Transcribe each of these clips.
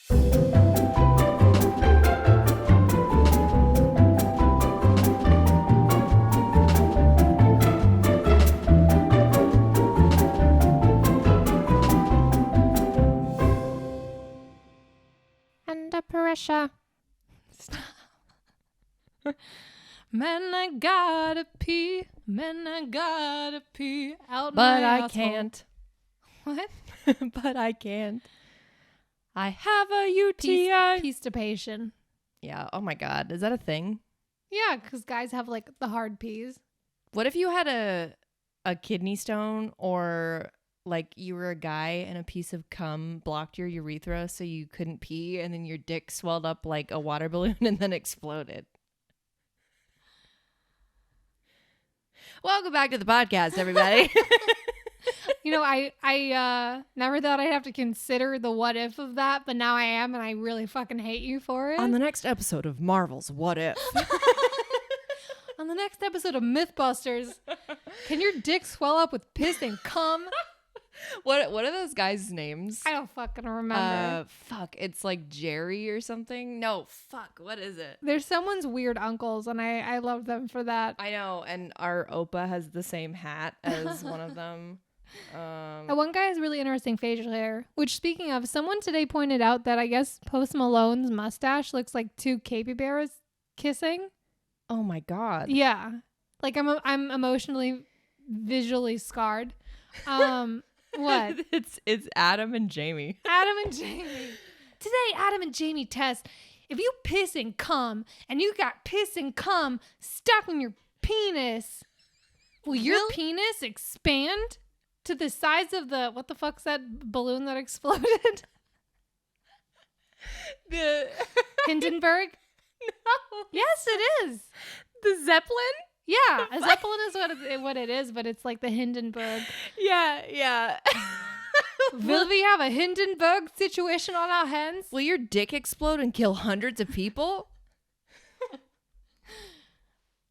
Under pressure. Stop. Man, I gotta pee. Man, I gotta pee out But my I asshole. can't. What? But I can't. I have a UTI. Peastipation. Yeah. Oh my God. Is that a thing? Yeah, because guys have like the hard peas. What if you had a kidney stone, or like you were a guy and a piece of cum blocked your urethra so you couldn't pee, and then your dick swelled up like a water balloon and then exploded? Welcome back to the podcast, everybody. You know, I never thought I'd have to consider the what if of that, but now I am, and I really fucking hate you for it. On the next episode of Marvel's What If. On the next episode of Mythbusters, can your dick swell up with piss and cum? What are those guys' names? I don't fucking remember. Fuck, it's like Jerry or something. No, fuck, what is it? There's someone's weird uncles, and I love them for that. I know, and our Opa has the same hat as one of them. One guy has really interesting facial hair, which, speaking of, someone today pointed out that I guess Post Malone's mustache looks like two capybaras kissing. Oh my God. Yeah. Like I'm emotionally, visually scarred. What? It's Adam and Jamie. Adam and Jamie. Today, Adam and Jamie test if you piss and cum and you got piss and cum stuck in your penis, will your penis expand to the size of the, what the fuck's that balloon that exploded? The Hindenburg? No. Yes, it is. The Zeppelin? Yeah, a Zeppelin is what it is, but it's like the Hindenburg. Yeah. Will we have a Hindenburg situation on our hands? Will your dick explode and kill hundreds of people?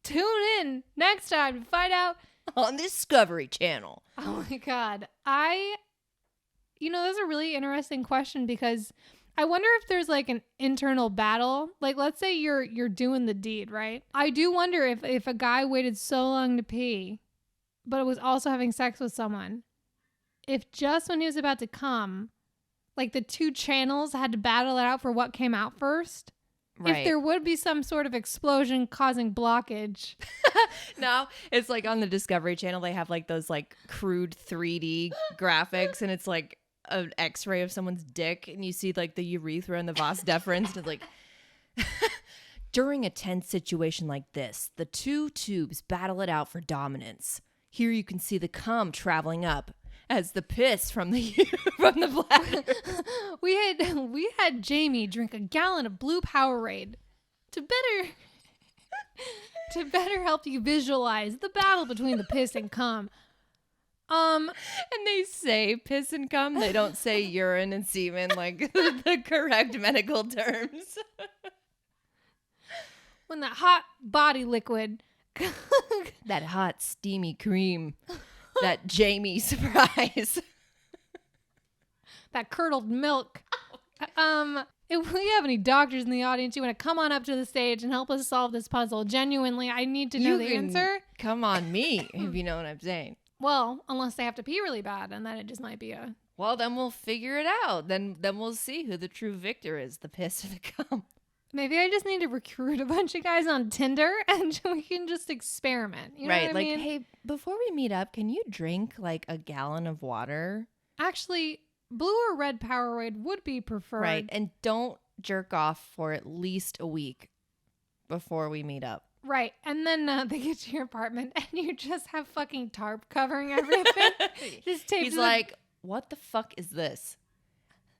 Tune in next time to find out. On Discovery Channel. Oh my God. That's a really interesting question, because I wonder if there's like an internal battle. Like, let's say you're doing the deed, right? I do wonder if a guy waited so long to pee, but was also having sex with someone, if just when he was about to come, like the two channels had to battle it out for what came out first. Right. If there would be some sort of explosion causing blockage. No, it's like on the Discovery Channel, they have like those like crude 3D graphics, and it's like an x-ray of someone's dick, and you see like the urethra and the vas deferens, and it's like, during a tense situation like this, the two tubes battle it out for dominance. Here you can see the cum traveling up as the piss from the bladder. We had Jamie drink a gallon of blue Powerade to better help you visualize the battle between the piss and cum. And they say piss and cum. They don't say urine and semen like the correct medical terms. When that hot body liquid, that hot steamy cream, that Jamie surprise, that curdled milk. If we have any doctors in the audience, you want to come on up to the stage and help us solve this puzzle. Genuinely, I need to know the answer. Come on me, if you know what I'm saying. Well, unless they have to pee really bad, and then it just might be a... Well, then we'll figure it out. Then we'll see who the true victor is, the piss or the cum. Maybe I just need to recruit a bunch of guys on Tinder, and we can just experiment. You know what I mean? Hey, before we meet up, can you drink like a gallon of water? Actually, blue or red Powerade would be preferred. Right, and don't jerk off for at least a week before we meet up. Right, and then they get to your apartment, and you just have fucking tarp covering everything. Just taped. He's like, "What the fuck is this?"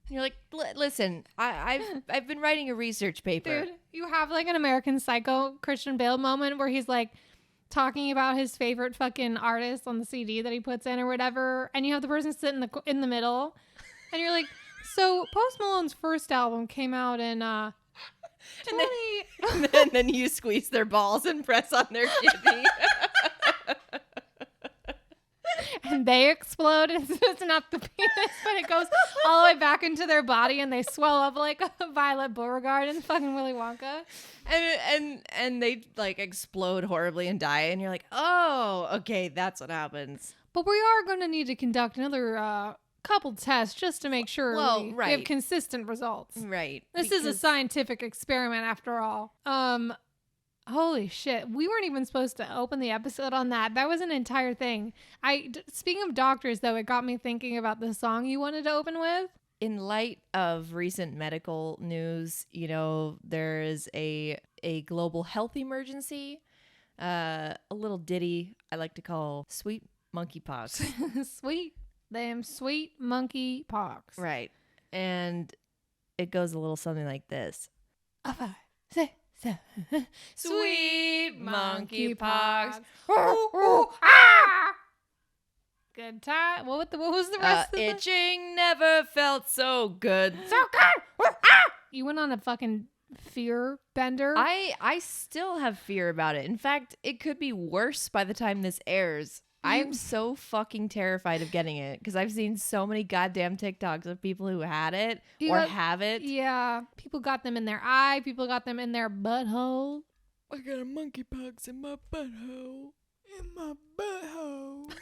And you're like, "Listen, I've been writing a research paper." Dude, you have like an American Psycho Christian Bale moment where he's like talking about his favorite fucking artist on the CD that he puts in or whatever, and you have the person sit in the middle, and you're like, "So Post Malone's first album came out in 20." And then you squeeze their balls and press on their kidney. and they explode. It's not the penis, but it goes all the way back into their body and they swell up like a Violet Beauregard in fucking Willy Wonka. And they like explode horribly and die, and you're like, oh, okay, that's what happens. But we are going to need to conduct another couple tests just to make sure we have consistent results. Right. This is a scientific experiment after all. Holy shit. We weren't even supposed to open the episode on that. That was an entire thing. Speaking of doctors, though, it got me thinking about the song you wanted to open with. In light of recent medical news, you know, there is a global health emergency. A little ditty I like to call Sweet Monkeypox. Sweet monkeypox. Right. And it goes a little something like this. 5, 6, 7. Sweet monkeypox. Good time. What was the rest of it? Itching never felt so good. So good. You went on a fucking fear bender. I still have fear about it. In fact, it could be worse by the time this airs. I'm so fucking terrified of getting it because I've seen so many goddamn TikToks of people who had it have it. Yeah. People got them in their eye. People got them in their butthole. I got a monkeypox in my butthole. In my butthole.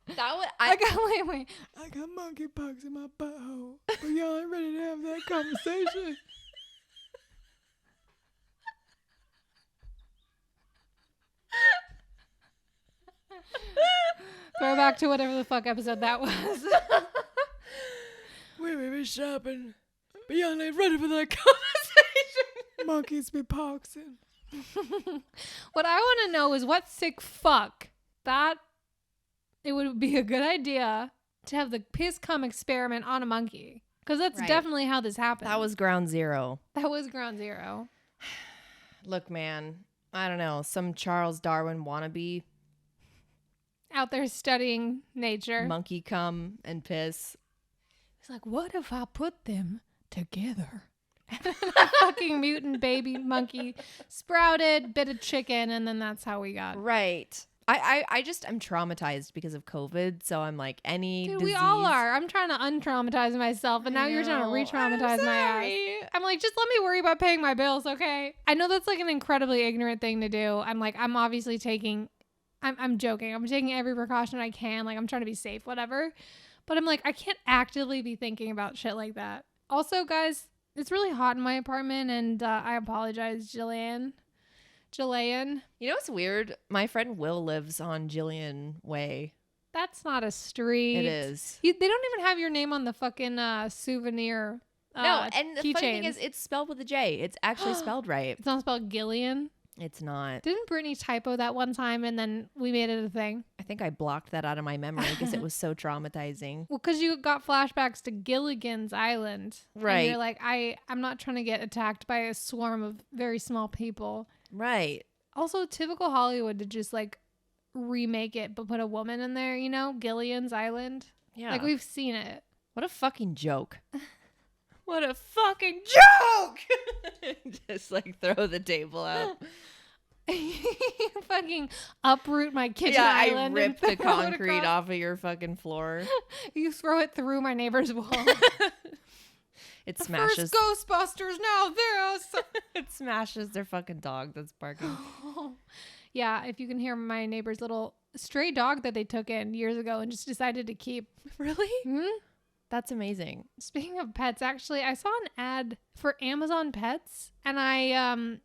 I got monkeypox in my butthole. But y'all ain't ready to have that conversation. Throw back to whatever the fuck episode that was. We may be shopping, but y'all ain't ready for that conversation. Monkeys be poxing. What I want to know is what sick fuck that it would be a good idea to have the piss cum experiment on a monkey. Because that's definitely how this happened. That was ground zero. Look, man, I don't know. Some Charles Darwin wannabe. Out there studying nature. Monkey cum and piss. He's like, what if I put them together? And then a fucking mutant baby monkey sprouted, bit of chicken, and then that's how we got. Right. I'm traumatized because of COVID, so I'm like, Dude, we all are. I'm trying to untraumatize myself, and now you're trying to re-traumatize my ass. I'm like, just let me worry about paying my bills, okay? I know that's like an incredibly ignorant thing to do. I'm obviously taking... I'm joking. I'm taking every precaution I can. Like, I'm trying to be safe, whatever. But I'm like, I can't actively be thinking about shit like that. Also, guys, it's really hot in my apartment, and I apologize, Gillian. You know what's weird? My friend Will lives on Gillian Way. That's not a street. It is. They don't even have your name on the fucking souvenir. No, and the funny thing chains. is, it's spelled with a J. It's actually spelled right. It's not spelled Gillian. It's not. Didn't Brittany typo that one time and then we made it a thing? I think I blocked that out of my memory because it was so traumatizing. Well, because you got flashbacks to Gilligan's Island. Right. And you're like, I'm not trying to get attacked by a swarm of very small people. Right. Also, typical Hollywood to just like remake it but put a woman in there, you know? Gillian's Island. Yeah. Like, we've seen it. What a fucking joke. What a fucking joke! Just like throw the table out. Fucking uproot my kitchen yeah, island. I ripped the throw it concrete across. off of your fucking floor. You throw it through my neighbor's wall. It the smashes. First Ghostbusters, now this. It smashes their fucking dog that's barking. Yeah, if you can hear my neighbor's little stray dog that they took in years ago and just decided to keep. Really? Hmm? That's amazing. Speaking of pets, actually, I saw an ad for Amazon Pets, and I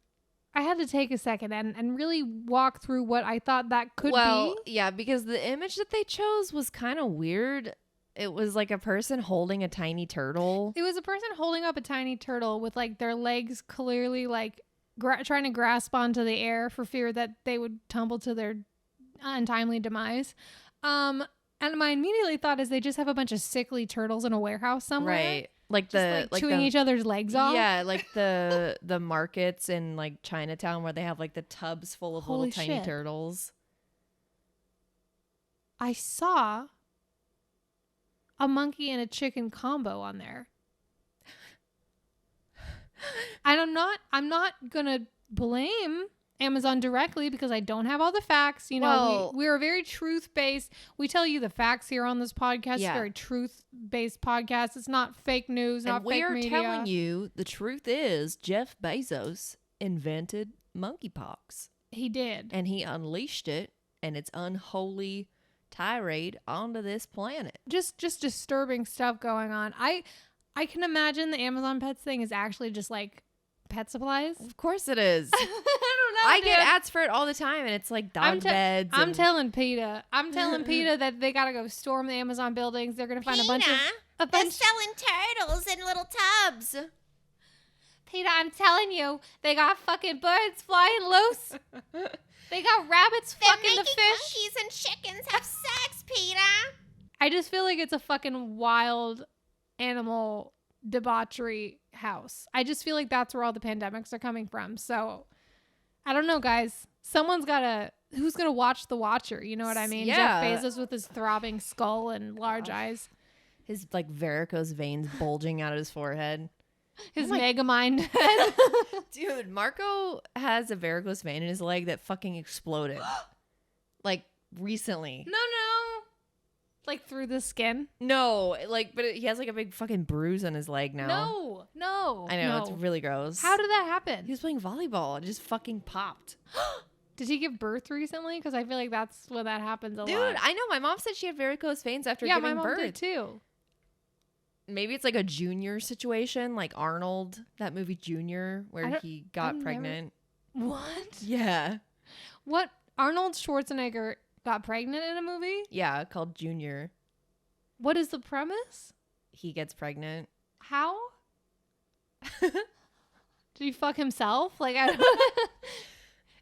had to take a second and really walk through what I thought that could be. Well, yeah, because the image that they chose was kind of weird. It was like a person holding a tiny turtle. It was a person holding up a tiny turtle with like their legs clearly like trying to grasp onto the air for fear that they would tumble to their untimely demise. And my immediately thought is they just have a bunch of sickly turtles in a warehouse somewhere. Right. Like just chewing each other's legs off. Yeah, like the markets in like Chinatown where they have like the tubs full of Holy little tiny shit. turtles. I saw a monkey and a chicken combo on there. And I'm not gonna blame Amazon directly because I don't have all the facts. You know, Well- we're very truth-based. We tell you the facts here on this podcast. Yeah. It's a very truth-based podcast. It's not fake news, not And we fake are media. telling you the truth is Jeff Bezos invented monkeypox. He did. And he unleashed it and its unholy tirade onto this planet. Just disturbing stuff going on. I can imagine the Amazon Pets thing is actually just like pet supplies. Of course it is. I don't know. I get dude. ads for it all the time, and it's like dog beds. I'm and- telling PETA that they gotta go storm the Amazon buildings. They're gonna find a bunch selling turtles in little tubs. PETA, I'm telling you, they got fucking birds flying loose. They got rabbits fucking the fish. Monkeys and chickens have sex, Peter. I just feel like it's a fucking wild animal debauchery house. I just feel like that's where all the pandemics are coming from. So I don't know, guys. Who's gonna watch the watcher? You know what I mean? Yeah. Jeff Bezos with his throbbing skull and large eyes. His like varicose veins bulging out of his forehead. His mega mind. Dude, Marco has a varicose vein in his leg that fucking exploded. Like recently. No. Like through the skin? No, like, but he has like a big fucking bruise on his leg now. No. I know, it's really gross. How did that He happen? was playing volleyball and it just fucking popped. Did he give birth recently? Because I feel like that's when that happens a Dude, lot. I know. My mom said she had varicose veins after Yeah, giving my mom birth. did too. Maybe it's like a Junior situation, like Arnold, that movie Junior, where he got pregnant. What? Yeah. What? Arnold Schwarzenegger got pregnant in a movie? Yeah, called Junior. What is the premise? He gets pregnant. How? Did he fuck himself? Like, I don't.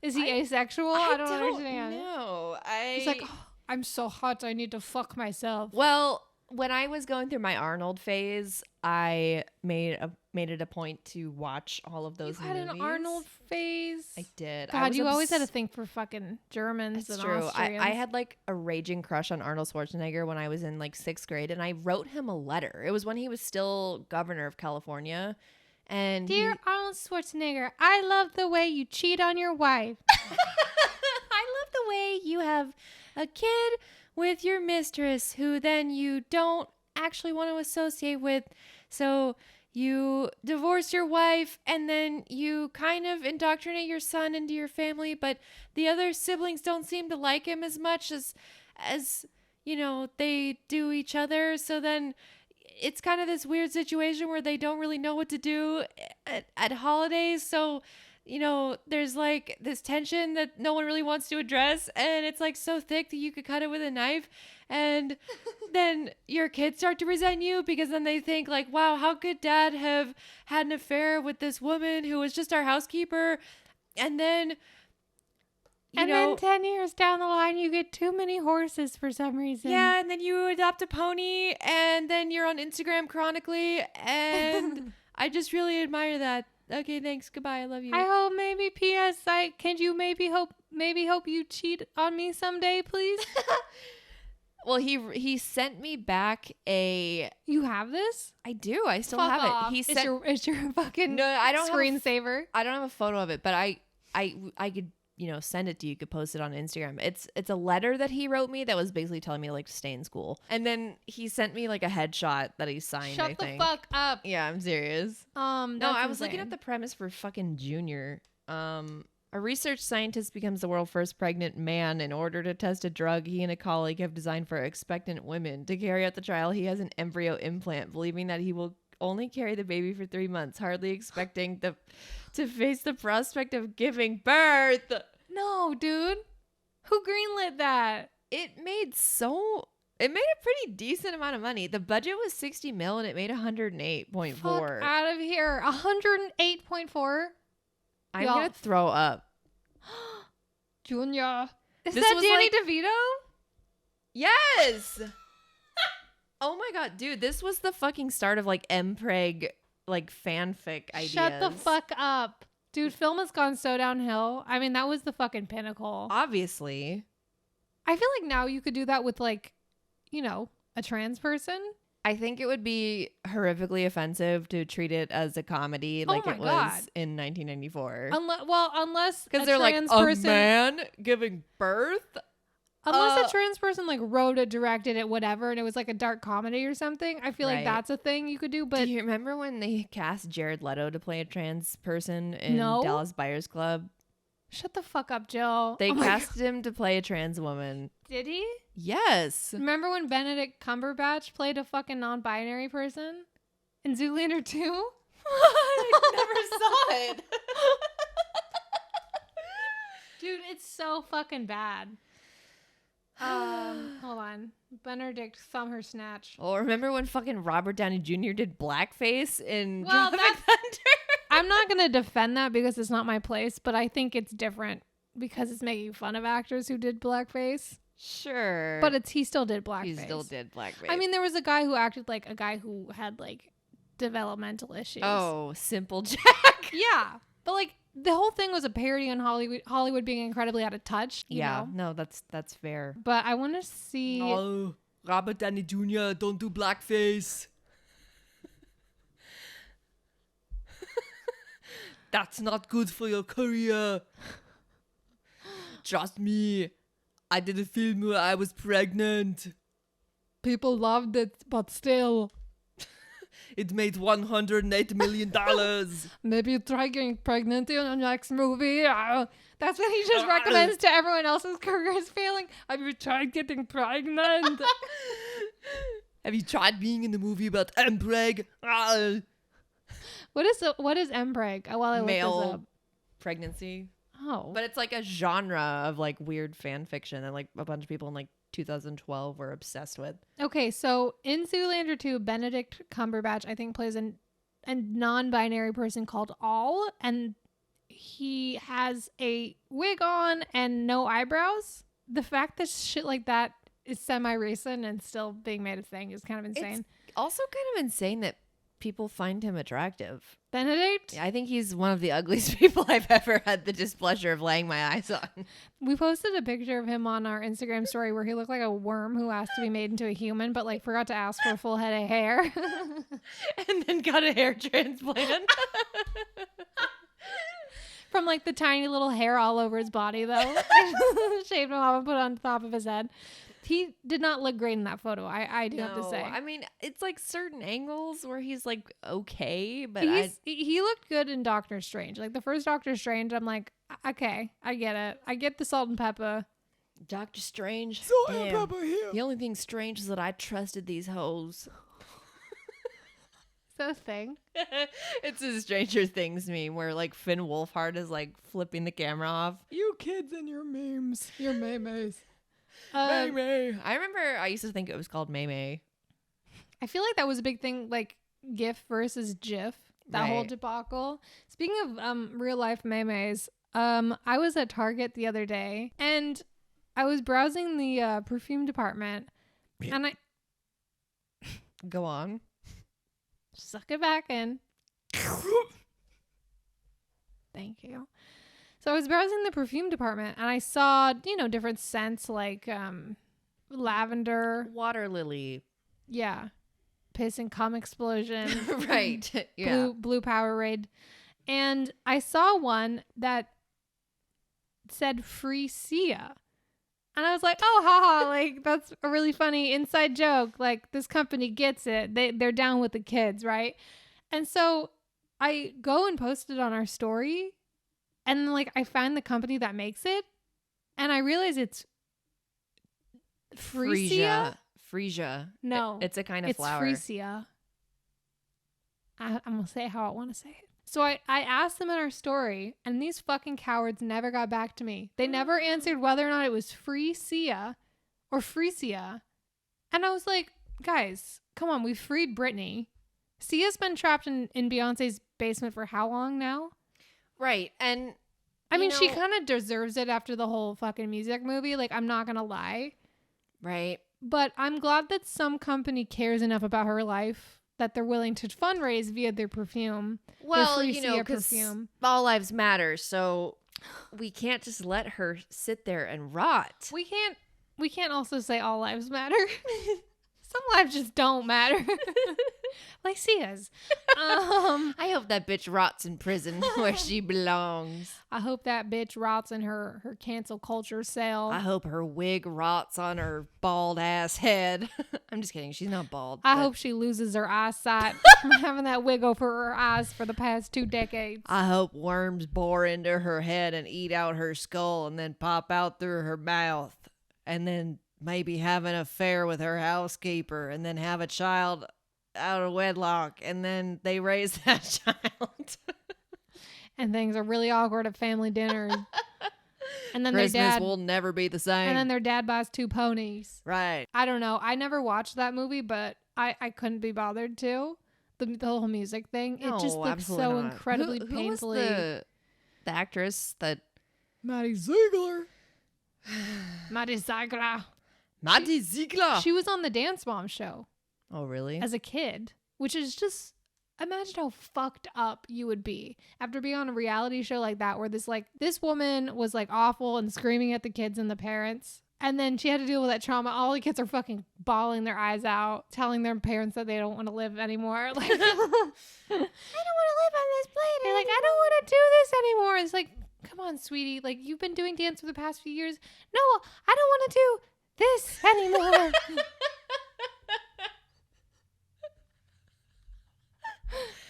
Is he asexual? I don't understand. No, He's like, oh, I'm so hot. I need to fuck myself. Well, when I was going through my Arnold phase, I made it a point to watch all of those You had movies. an Arnold phase. I did. God, you always had a thing for fucking Germans That's and true. Austrians. I had like a raging crush on Arnold Schwarzenegger when I was in like 6th grade, and I wrote him a letter. It was when he was still governor of California. And Dear Arnold Schwarzenegger, I love the way you cheat on your wife. I love the way you have a kid with your mistress who then you don't actually want to associate with. So you divorce your wife and then you kind of indoctrinate your son into your family, but the other siblings don't seem to like him as much as you know, they do each other. So then it's kind of this weird situation where they don't really know what to do at holidays. So, you know, there's like this tension that no one really wants to address. And it's like so thick that you could cut it with a knife. And then your kids start to resent you because then they think like, wow, how could dad have had an affair with this woman who was just our housekeeper? And then, then 10 years down the line, you get too many horses for some reason. yeah, and then you adopt a pony, and then you're on Instagram chronically, and I just really admire that. Okay, thanks. Goodbye. I love you. I hope maybe P.S. Can you maybe hope you cheat on me someday, please? Well, he sent me back a. You have this? I do. I still Fuck have off. it. He It's sent. your fucking No, I don't have a screensaver. I don't have a photo of it, but I could, you know, send it to you. You could post it on Instagram. It's a letter that he wrote me that was basically telling me to like stay in school. And then he sent me like a headshot that he signed. Shut I the think. fuck up. Yeah, I'm serious. No, that's I was looking insane. at the premise for fucking Junior. A research scientist becomes the world's first pregnant man. In order to test a drug he and a colleague have designed for expectant women. To carry out the trial, he has an embryo implant, believing that he will only carry the baby for 3 months, hardly expecting to face the prospect of giving birth. No, dude. Who greenlit that? It made a pretty decent amount of money. The budget was 60 mil and it made 108.4. Fuck out of here. 108.4. I'm Y'all- gonna throw up. Junior. Is This that was Danny like- DeVito? Yes. Oh my god, dude, this was the fucking start of like Mpreg like fanfic ideas. Shut the fuck up. Dude, film has gone so downhill. I mean, that was the fucking pinnacle. Obviously. I feel like now you could do that with like, you know, a trans person. I think it would be horrifically offensive to treat it as a comedy like it was in 1994. Unless because they're like a man giving birth. Unless a trans person like wrote it, directed it, whatever, and it was like a dark comedy or something. I feel like that's a thing you could do. But do you remember when they cast Jared Leto to play a trans person in Dallas Buyers Club? Shut the fuck up, Jill. They cast him to play a trans woman. Did he? Yes. Remember when Benedict Cumberbatch played a fucking non-binary person in Zoolander 2? I never saw it. Dude, it's so fucking bad. Hold on. Benedict Thumb Her Snatch. Oh, remember when fucking Robert Downey Jr. did blackface in Tropic Thunder? I'm not going to defend that because it's not my place, but I think it's different because it's making fun of actors who did blackface. Sure. But he still did blackface. He still did blackface. I mean, there was a guy who acted like a guy who had like developmental issues. Oh, Simple Jack. Yeah. But like the whole thing was a parody on Hollywood being incredibly out of touch. You know? No, that's fair. But I want to see. No, Robert Downey Jr., don't do blackface. That's not good for your career. Trust me. I did a film where I was pregnant. People loved it, but still. It made $108 million. Maybe you try getting pregnant in your next movie. That's what he just recommends to everyone else's careers failing. Have you tried getting pregnant? Have you tried being in the movie about Mpreg? What is Mpreg? While I look this up. Pregnancy. Oh. But it's like a genre of like weird fan fiction that like a bunch of people in like 2012 were obsessed with. Okay, so in Zoolander 2, Benedict Cumberbatch, I think, plays a non-binary person called All, and he has a wig on and no eyebrows. The fact that shit like that is semi-recent and still being made a thing is kind of insane. It's also kind of insane that people find him attractive. Benedict? I think he's one of the ugliest people I've ever had the displeasure of laying my eyes on. We posted a picture of him on our Instagram story where he looked like a worm who asked to be made into a human, but like forgot to ask for a full head of hair. And then got a hair transplant. From like the tiny little hair all over his body though. Shaved him off and put it on top of his head. He did not look great in that photo. I do have to say. I mean, it's like certain angles where he's like okay, but he looked good in Doctor Strange. Like the first Doctor Strange, I'm like, okay, I get it. I get the salt and pepper. Doctor Strange. Salt and pepper here. The only thing strange is that I trusted these hoes. Is that a thing? It's a Stranger Things meme where like Finn Wolfhard is like flipping the camera off. You kids and your memes, your memes. May May. I remember I used to think it was called May May. I feel like that was a big thing, like GIF versus GIF, that whole debacle. Speaking of real life May Mays, I was at Target the other day and I was browsing the perfume department and I go on. Suck it back in. Thank you. So I was browsing the perfume department and I saw, different scents like lavender. Water lily. Yeah. Piss and cum explosion. Right. Yeah. Blue Powerade. And I saw one that said Free Sia. And I was like, oh, haha, like that's a really funny inside joke. Like this company gets it. They're down with the kids, right? And so I go and post it on our story. And then, like, I find the company that makes it, and I realize it's Freesia. Freesia. No. It's a kind of flower. It's Freesia. I'm going to say it how I want to say it. So I asked them in our story, and these fucking cowards never got back to me. They never answered whether or not it was Freesia or Freesia. And I was like, guys, come on, we freed Britney. Sia's been trapped in Beyonce's basement for how long now? Right. And I mean, she kind of deserves it after the whole fucking music movie. Like, I'm not going to lie. Right. But I'm glad that some company cares enough about her life that they're willing to fundraise via their perfume. Well, because all lives matter. So we can't just let her sit there and rot. We can't also say all lives matter. Some lives just don't matter. Like Sia's. I hope that bitch rots in prison where she belongs. I hope that bitch rots in her cancel culture cell. I hope her wig rots on her bald ass head. I'm just kidding. She's not bald. I hope she loses her eyesight from having that wig over her eyes for the past 2 decades. I hope worms bore into her head and eat out her skull and then pop out through her mouth. And then maybe have an affair with her housekeeper and then have a child out of wedlock, and then they raise that child. And things are really awkward at family dinner. And then Christmas their dad will never be the same. And then their dad buys 2 ponies. Right. I don't know. I never watched that movie, but I couldn't be bothered to. The whole music thing. No, it just looks so not. incredibly who painfully. Was the actress that Maddie Ziegler. Maddie Ziegler. Maddie Ziegler. She was on the Dance Mom show. Oh, really? As a kid, which is just, imagine how fucked up you would be after being on a reality show like that, where this woman was like awful and screaming at the kids and the parents. And then she had to deal with that trauma. All the kids are fucking bawling their eyes out, telling their parents that they don't want to live anymore. Like, I don't want to live on this planet. They're like, I don't want to do this anymore. It's like, come on, sweetie. Like, you've been doing dance for the past few years. No, I don't want to do this anymore.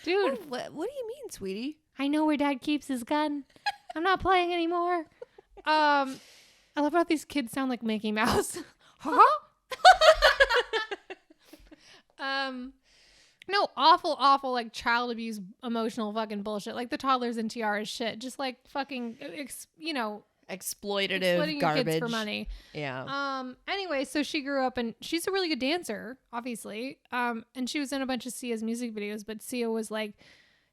Dude, what do you mean, sweetie? I know where Dad keeps his gun. I'm not playing anymore. I love how these kids sound like Mickey Mouse. Huh? No, awful, like child abuse, emotional fucking bullshit. Like the toddlers in tiaras shit. Just like fucking, exploiting your garbage kids for money. Yeah. Anyway, so she grew up and she's a really good dancer, obviously. And she was in a bunch of Sia's music videos, but Sia was like,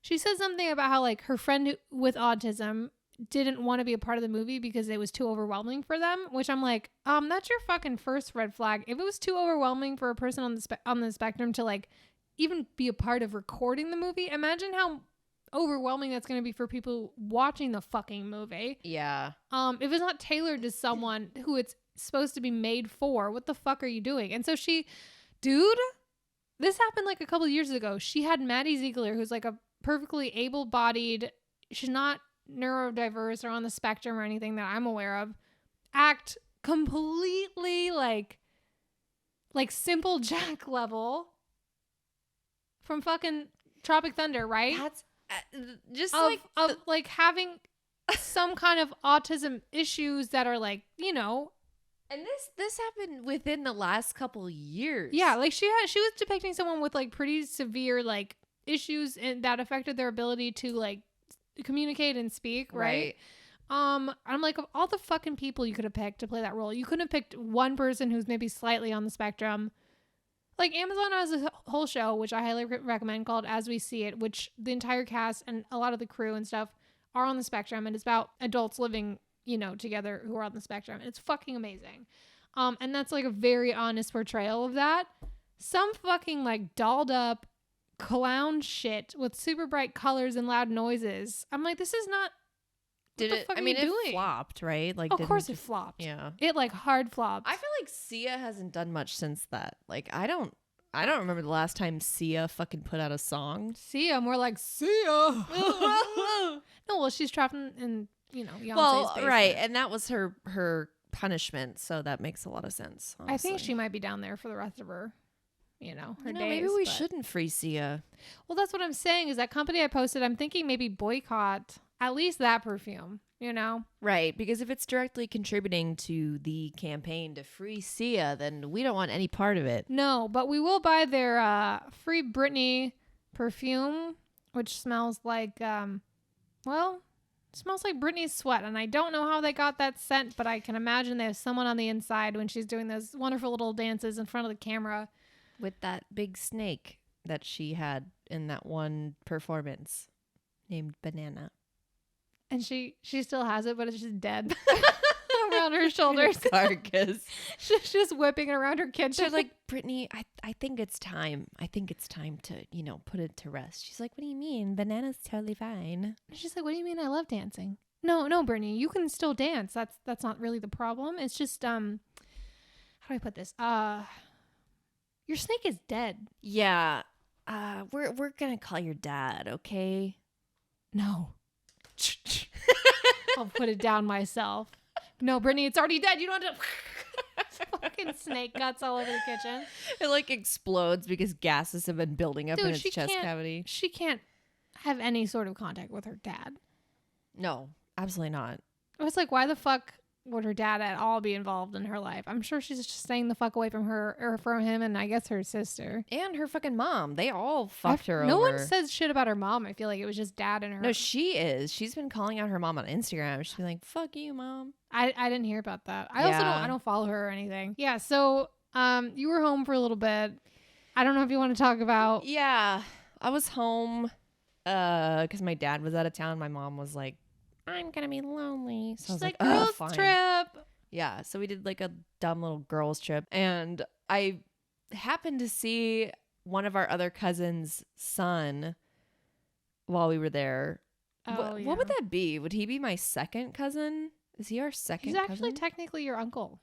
she said something about how like her friend with autism didn't want to be a part of the movie because it was too overwhelming for them, which I'm like, that's your fucking first red flag. If it was too overwhelming for a person on the spectrum to like even be a part of recording the movie, imagine how overwhelming that's going to be for people watching the fucking movie. Yeah. If it's not tailored to someone who it's supposed to be made for, what the fuck are you doing? And so this happened like a couple of years ago. She had Maddie Ziegler, who's like a perfectly able-bodied, she's not neurodiverse or on the spectrum or anything that I'm aware of, act completely like Simple Jack level from fucking Tropic Thunder, right? That's just of like having some kind of autism issues that are like, and this happened within the last couple years. Yeah, like she was depicting someone with like pretty severe like issues and that affected their ability to like communicate and speak, right? I'm like, of all the fucking people you could have picked to play that role, you couldn't have picked one person who's maybe slightly on the spectrum. Like Amazon has a whole show, which I highly recommend, called As We See It, which the entire cast and a lot of the crew and stuff are on the spectrum, and it's about adults living, together who are on the spectrum. And it's fucking amazing. And that's like a very honest portrayal of that. Some fucking like dolled up clown shit with super bright colors and loud noises. I'm like, this is not. Did it? I mean, it flopped, right? Like, of course it flopped. Yeah, it like hard flopped. I feel like Sia hasn't done much since that. Like, I don't remember the last time Sia fucking put out a song. Sia, more like Sia. No, well, she's trapped in Beyonce's basement. Right, and that was her punishment, so that makes a lot of sense. Honestly. I think she might be down there for the rest of her. Her days. Maybe we shouldn't free Sia. Well, that's what I'm saying. Is that company I posted? I'm thinking maybe boycott at least that perfume. Right, because if it's directly contributing to the campaign to free Sia, then we don't want any part of it. No, but we will buy their Free Britney perfume, which smells like, smells like Britney's sweat. And I don't know how they got that scent, but I can imagine there's someone on the inside when she's doing those wonderful little dances in front of the camera. With that big snake that she had in that one performance named Banana. And she still has it, but it's just dead around her shoulders. Carcass. She's just whipping it around her kitchen. They're like, Brittany, I think it's time. I think it's time to, put it to rest. She's like, what do you mean? Banana's totally fine. She's like, what do you mean? I love dancing. No, Brittany, you can still dance. That's not really the problem. It's just, how do I put this? Your snake is dead. Yeah. We're gonna call your dad, okay? No. I'll put it down myself. No, Brittany, it's already dead. You don't have to. Fucking snake guts all over the kitchen. It like explodes because gases have been building up Dude, in its chest cavity. She can't have any sort of contact with her dad. No, absolutely not. I was like, why the fuck would her dad at all be involved in her life? I'm sure she's just staying the fuck away from her or from him, and I guess her sister And her fucking mom. They all fucked her no over. one says shit about her mom. I feel like it was just dad and her. No, she is. She's been calling out her mom on Instagram. She's been like, "Fuck you, mom." I didn't hear about that. I don't follow her or anything. Yeah, so you were home for a little bit. I don't know if you want to talk about. Yeah, I was home because my dad was out of town. My mom was like, "I'm gonna be lonely." So I was She's like, "Oh, girls fine." trip. Yeah, so we did like a dumb little girls trip, and I happened to see one of our other cousins' son while we were there. Oh, What would that be? Would he be my second cousin? Is he our second He's actually cousin? technically your uncle.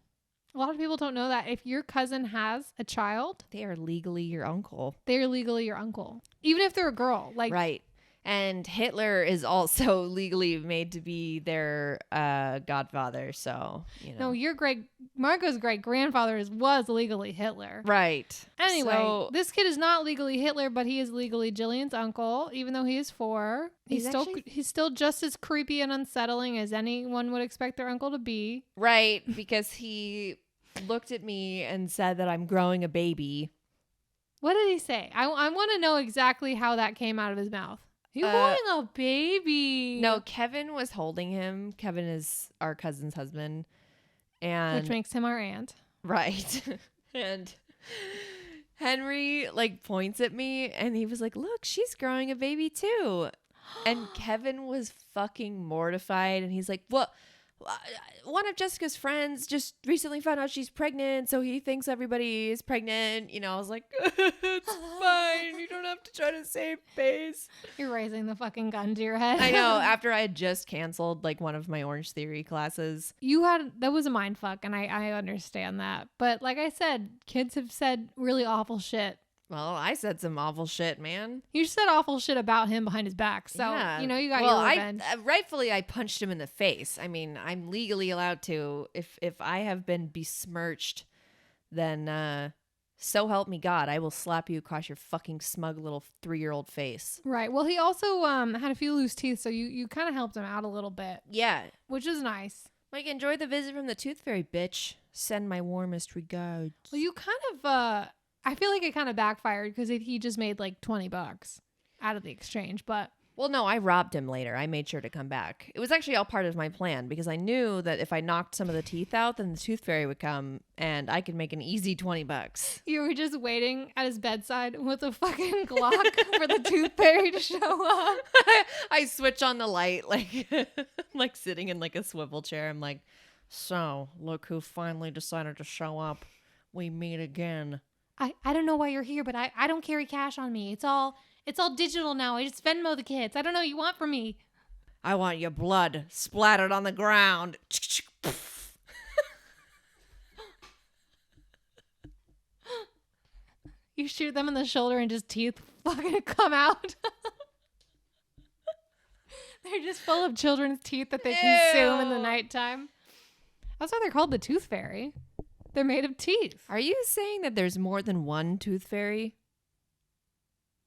A lot of people don't know that. If your cousin has a child, They are legally your uncle. they're legally your uncle. Even if they're a girl. Like, Right. And Hitler is also legally made to be their godfather. So, you know. no, Marco's great grandfather was legally Hitler. Right. Anyway, So, this kid is not legally Hitler, but he is legally Gillian's uncle, even though he is 4. He's still just as creepy and unsettling as anyone would expect their uncle to be. right. Because he looked at me and said that I'm growing a baby. What did he say? I want to know exactly how that came out of his mouth. You're growing a baby. No, Kevin was holding him. Kevin is our cousin's husband. And Which makes him our aunt. right. And Henry like points at me and he was like, "Look, she's growing a baby too." And Kevin was fucking mortified and he's like, "Well, one of Jessica's friends just recently found out she's pregnant, so he thinks everybody is pregnant." You know, I was like, "It's fine. You don't have to try to save face." You're raising the fucking gun to your head. I know. After I had just canceled like one of my Orange Theory classes. That was a mind fuck, and I understand that. But like I said, kids have said really awful shit. Well, I said some awful shit, man. You said awful shit about him behind his back. So, Yeah. you got your revenge. Rightfully, I punched him in the face. I mean, I'm legally allowed to. If I have been besmirched, then so help me God, I will slap you across your fucking smug little 3-year-old face. Right. Well, he also had a few loose teeth, so you kind of helped him out a little bit, Yeah. which is nice. Like, enjoy the visit from the Tooth Fairy, bitch. Send my warmest regards. Well, you kind of I feel like it kind of backfired because he just made like $20 out of the exchange, but Well, no, I robbed him later. I made sure to come back. It was actually all part of my plan because I knew that if I knocked some of the teeth out, then the Tooth Fairy would come and I could make an easy $20. you were just waiting at his bedside with a fucking Glock for the Tooth Fairy to show up. I switch on the light, like sitting in like a swivel chair. I'm like, "So, look who finally decided to show up. We meet again." I don't know why you're here, but I don't carry cash on me. It's all digital now. I just Venmo the kids. I don't know what you want from me. I want your blood splattered on the ground. You shoot them in the shoulder and just teeth fucking come out. They're just full of children's teeth that they consume in the Ew. nighttime. That's why they're called the Tooth Fairy. They're made of teeth. Are you saying that there's more than one Tooth Fairy?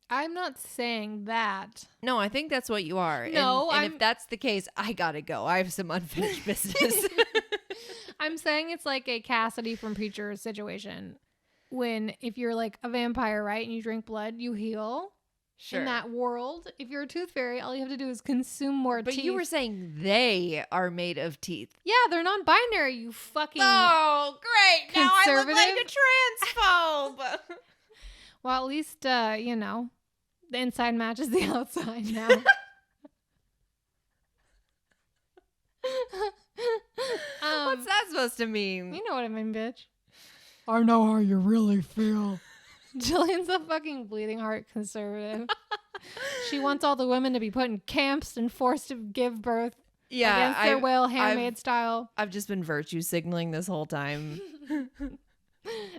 I'm not saying that. No, I think that's what you are. No, and if that's the case, I gotta go. I have some unfinished business. I'm saying it's like a Cassidy from Preacher situation. When if you're like a vampire, right, and you drink blood, you heal. Sure. In that world, if you're a tooth fairy, all you have to do is consume more But teeth. you were saying they are made of teeth. Yeah, they're non-binary, you fucking... Oh, great. Now I look like Conservative. a transphobe. Well, at least, the inside matches the outside now. What's that supposed to mean? You know what I mean, bitch. I know how you really feel. Jillian's a fucking bleeding heart conservative. She wants all the women to be put in camps and forced to give birth against their will, handmaid style. I've just been virtue signaling this whole time.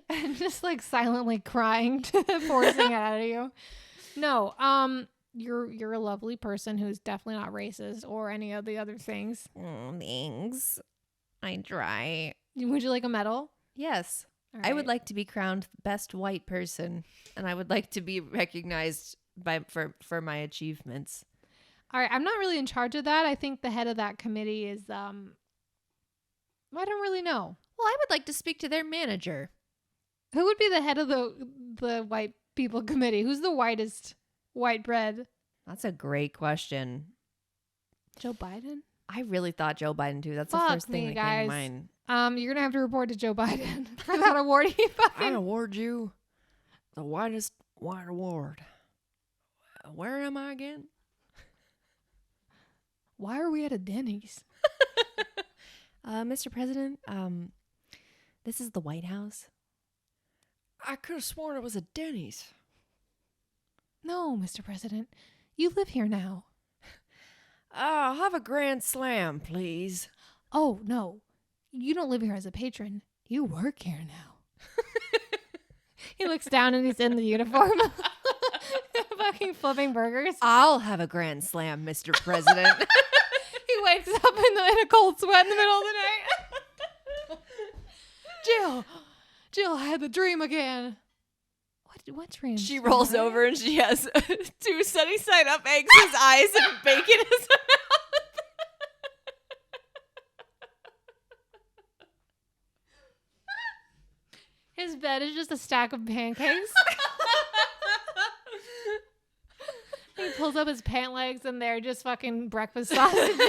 and just like silently crying, forcing it out of you. No, you're a lovely person who's definitely not racist or any of the other things. Oh, thanks. I try. Would you like a medal? Yes. All I would right. like to be crowned best white person, and I would like to be recognized for my achievements. All right, I'm not really in charge of that. I think the head of that committee is I don't really know. Well, I would like to speak to their manager. Who would be the head of the white people committee? Who's the whitest white bread? That's a great question. Joe Biden? I really thought Joe Biden too. That's Fuck the first thing me, that came to guys. mind. You're gonna have to report to Joe Biden for that award. He fucking award you the whitest white award. Where am I again? Why are we at a Denny's? Mr. President, this is the White House. I could have sworn it was a Denny's. No, Mr. President. You live here now. I'll have a grand slam, please. Oh, no. You don't live here as a patron. You work here now. He looks down and he's in the uniform. Fucking flipping burgers. I'll have a grand slam, Mr. President. He wakes up in a cold sweat in the middle of the night. Jill, I had the dream again. What dream? She rolls over and she has 2 sunny side up eggs, his eyes, and bacon in his mouth. His bed is just a stack of pancakes. He pulls up his pant legs and they're just fucking breakfast sausages.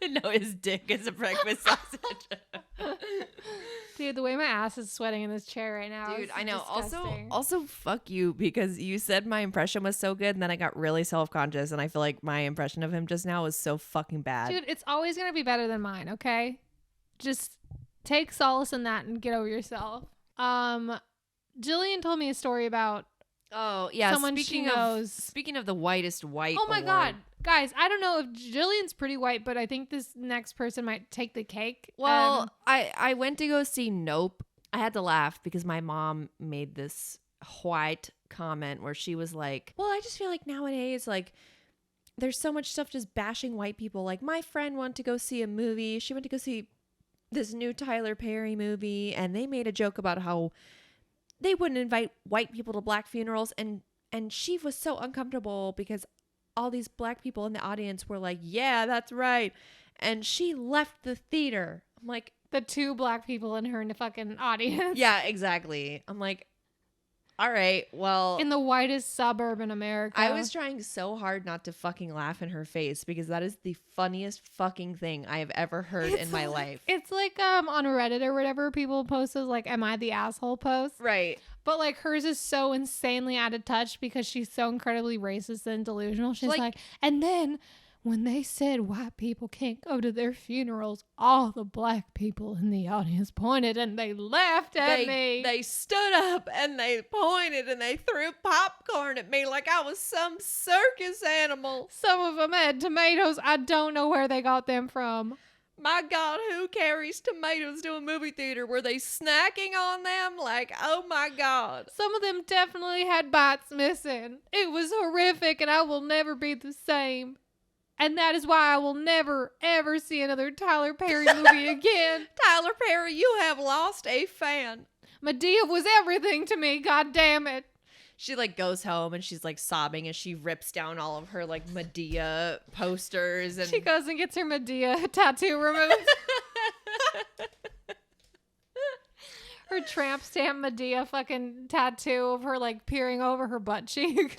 No, his dick is a breakfast sausage. Dude, the way my ass is sweating in this chair right now. Dude, is I know. disgusting. Also, fuck you, because you said my impression was so good, and then I got really self-conscious, and I feel like my impression of him just now was so fucking bad. Dude, it's always going to be better than mine, okay? Just take solace in that and get over yourself. Jillian told me a story about Oh yeah. someone she knows. Speaking of the whitest white. Oh my award, God. Guys, I don't know if Jillian's pretty white, but I think this next person might take the cake. Well, I went to go see Nope. I had to laugh because my mom made this white comment where she was like, "Well, I just feel like nowadays, like, there's so much stuff just bashing white people. Like, my friend went to go see a movie. She went to go see this new Tyler Perry movie, and they made a joke about how they wouldn't invite white people to black funerals, and she was so uncomfortable because all these black people in the audience were like, yeah, that's right. And she left the theater." I'm like, the 2 black people in her fucking audience. yeah, exactly. I'm like, all right, well, In the whitest suburb in America. I was trying so hard not to fucking laugh in her face because that is the funniest fucking thing I have ever heard in my life. It's like on Reddit or whatever, people post those like, am I the asshole post? Right. But like hers is so insanely out of touch because she's so incredibly racist and delusional. She's like, and then when they said white people can't go to their funerals, all the black people in the audience pointed and they laughed at me. They stood up and they pointed and they threw popcorn at me like I was some circus animal. Some of them had tomatoes. I don't know where they got them from. My God, who carries tomatoes to a movie theater? Were they snacking on them? Like, oh my God. Some of them definitely had bites missing. It was horrific and I will never be the same. And that is why I will never, ever see another Tyler Perry movie again. Tyler Perry, you have lost a fan. Medea was everything to me, god damn it. She like goes home and she's like sobbing and she rips down all of her like Medea posters and She goes and gets her Medea tattoo removed. Her tramp stamp Medea fucking tattoo of her like peering over her butt cheek.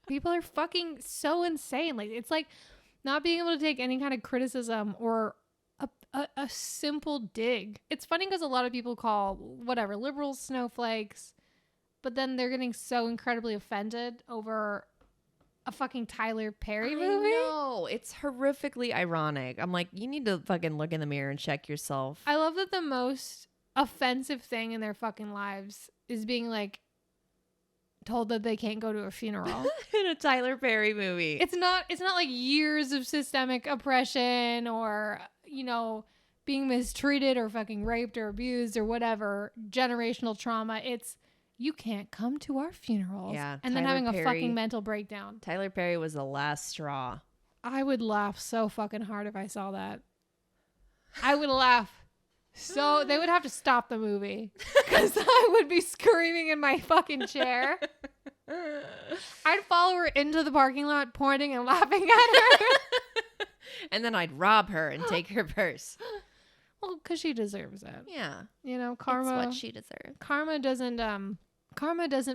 People are fucking so insane. Like it's like not being able to take any kind of criticism or a simple dig. It's funny because a lot of people call whatever liberals snowflakes, but then they're getting so incredibly offended over a fucking Tyler Perry movie. No, it's horrifically ironic. I'm like, you need to fucking look in the mirror and check yourself. I love that the most offensive thing in their fucking lives is being like told that they can't go to a funeral. In a Tyler Perry movie. It's not like years of systemic oppression or, you know, being mistreated or fucking raped or abused or whatever, generational trauma. It's you can't come to our funerals. Yeah, And then Tyler having a Perry- fucking mental breakdown. Tyler Perry was the last straw. I would laugh so fucking hard if I saw that. I would laugh. So they would have to stop the movie because I would be screaming in my fucking chair. I'd follow her into the parking lot, pointing and laughing at her. And then I'd rob her and take her purse. Well, because she deserves it. Yeah. You know, It's karma. what she deserved. Karma doesn't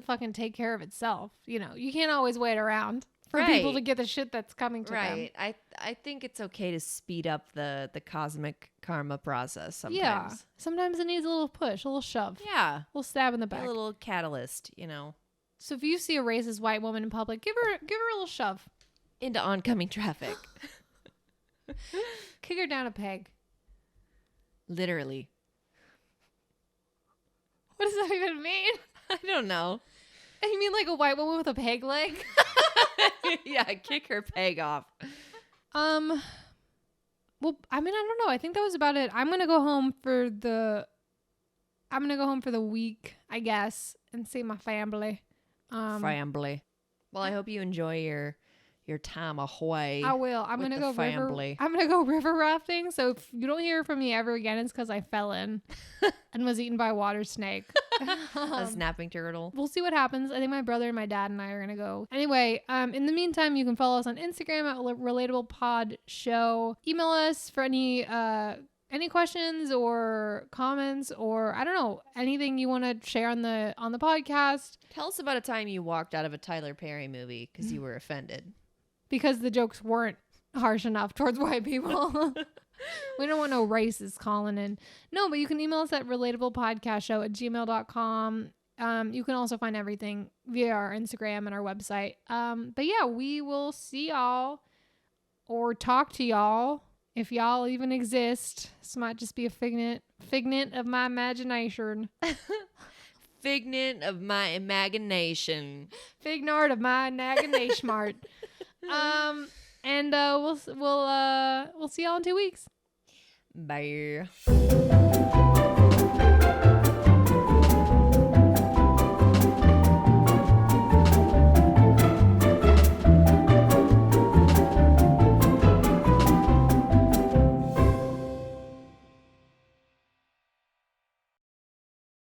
fucking take care of itself. You know, you can't always wait around for people Right. to get the shit that's coming to them. Right. I think it's okay to speed up the cosmic karma process sometimes. Yeah. Sometimes it needs a little push, a little shove, Yeah. a little stab in the Be back. a little catalyst, you know, So if you see a racist white woman in public, give her a little shove. into oncoming traffic. Kick her down a peg. Literally. What does that even mean? I don't know. You mean like a white woman with a peg leg? Yeah, kick her peg off. Well, I mean, I don't know. I think that was about it. I'm gonna go home for the week, I guess, and see my family. Family. Well, I hope you enjoy your time away. I will. I'm with gonna the go river. family. I'm gonna go river rafting. So if you don't hear from me ever again, it's because I fell in and was eaten by a water snake. A snapping turtle. We'll see what happens. I think my brother and my dad and I are gonna go. Anyway, in the meantime, you can follow us on Instagram at Relatable Pod Show. Email us for any questions or comments or I don't know, anything you want to share on the podcast. Tell us about a time you walked out of a Tyler Perry movie because you were offended. Because the jokes weren't harsh enough towards white people. We don't want no racists calling in. No, but you can email us at relatablepodcastshow@gmail.com. You can also find everything via our Instagram and our website. But yeah, we will see y'all or talk to y'all if y'all even exist. This might just be a figment of my imagination. Figment of my imagination. Fignard of my naganation mart. And we'll see y'all in 2 weeks. Bye.